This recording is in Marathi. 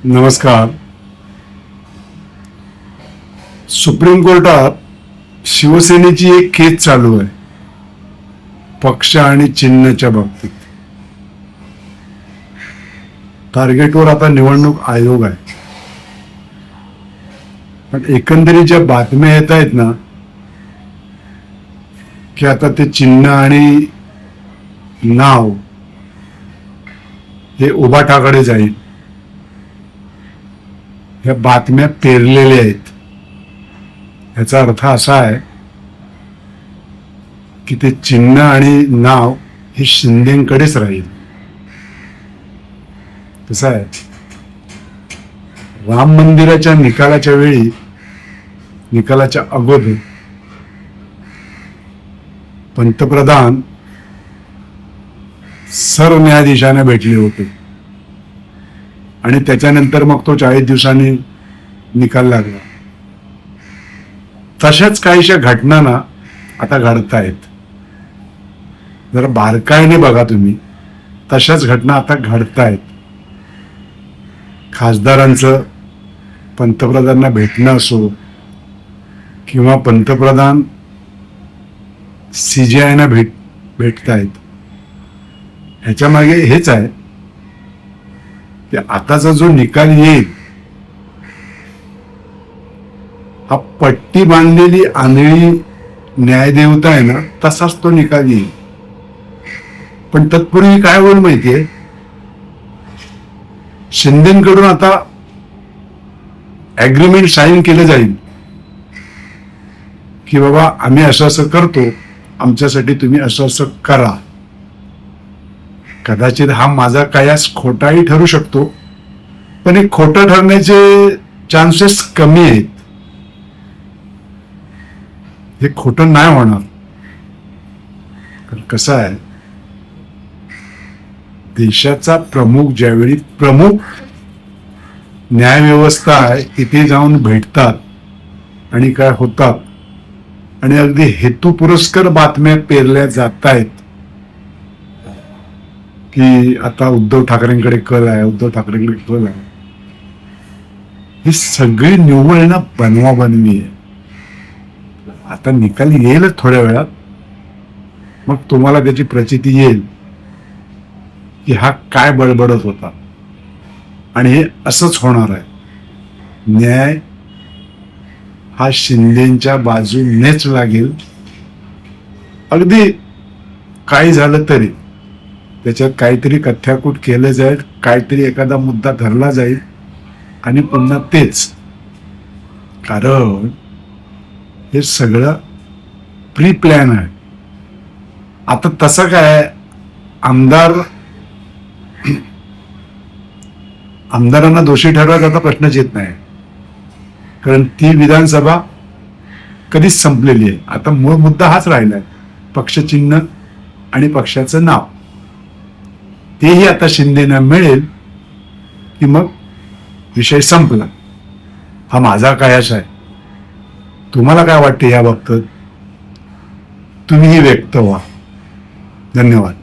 नमस्कार. सुप्रीम कोर्टात शिवसेनेची एक केस चालू आहे पक्ष आणि चिन्हाच्या बाबतीत. टार्गेटवर आता निवडणूक आयोग आहे. पण एकंदरीत ज्या बातम्या येत आहेत ना की आता ते चिन्ह आणि नाव हे उभाटाकडे जाईल, ह्या बातम्या पेरलेल्या आहेत. याचा अर्थ असा आहे की ते चिन्ह आणि नाव हे शिंदेकडेच राहील. कसं आहे, राम मंदिराच्या निकालाच्या वेळी, निकालाच्या अगोदर पंतप्रधान सरन्यायाधीशांना भेटले होते आणि त्याच्यानंतर मग तो 40 दिवसांनी निकाल लागला. तशाच काहीशा घटना ना आता घडतायत. जरा बारकाईने बघा तुम्ही, तशाच घटना आता घडतायत. खासदारांचं पंतप्रधानांना भेटणं असो किंवा पंतप्रधान CJI भेटतायत, ह्याच्या मागे हेच आहे की आताचा जो निकाल येईल हा पट्टी बांधलेली आंधळी न्यायदेवता आहे ना, तसाच तो निकाल येईल. पण तत्पूर्वी काय होईल माहितीये, शिंदेकडून आता ऍग्रीमेंट साईन केलं जाईल की बाबा आम्ही असं असं करतो, आमच्यासाठी तुम्ही असं असं करा. कदाचित हा माझा कयास खोटाही ठरू शकतो, पण हे खोटं ठरण्याचे चान्सेस कमी आहेत. हे खोटं नाही होणार. कसं आहे, देशाचा प्रमुख ज्यावेळी प्रमुख न्यायव्यवस्था आहे तिथे जाऊन भेटतात आणि काय होतात आणि अगदी हेतुपुरस्कर बातम्या पेरल्या जात आहेत की आता उद्धव ठाकरेंकडे कल आहे, उद्धव ठाकरेंकडे कल आहे. ही सगळी निव्वळ ना बनवा बनवी आहे. आता निकाल येईल थोड्या वेळात, मग तुम्हाला त्याची प्रचिती येईल की हा काय बडबडत होता. आणि हे असंच होणार आहे. न्याय हा शिंदेच्या बाजूनेच लागेल. अगदी काही झालं तरी त्याच्यात काहीतरी कथ्याकूट केलं जाईल, काहीतरी एखादा मुद्दा धरला जाईल आणि पुन्हा तेच. कारण हे सगळं प्री प्लॅन आहे. आता तसं काय, आमदारांना दोषी ठरवायचा प्रश्नच येत नाही, कारण ती विधानसभा कधीच संपलेली आहे. आता मूळ मुद्दा हाच राहिलाय, पक्षचिन्ह आणि पक्षाचं नाव. तेही आता शिंदेना मिळेल की मग विषय संपला. हा माझा कयास आहे. तुम्हाला काय वाटते या बाबतीत? तुम्हीही व्यक्त व्हा. धन्यवाद.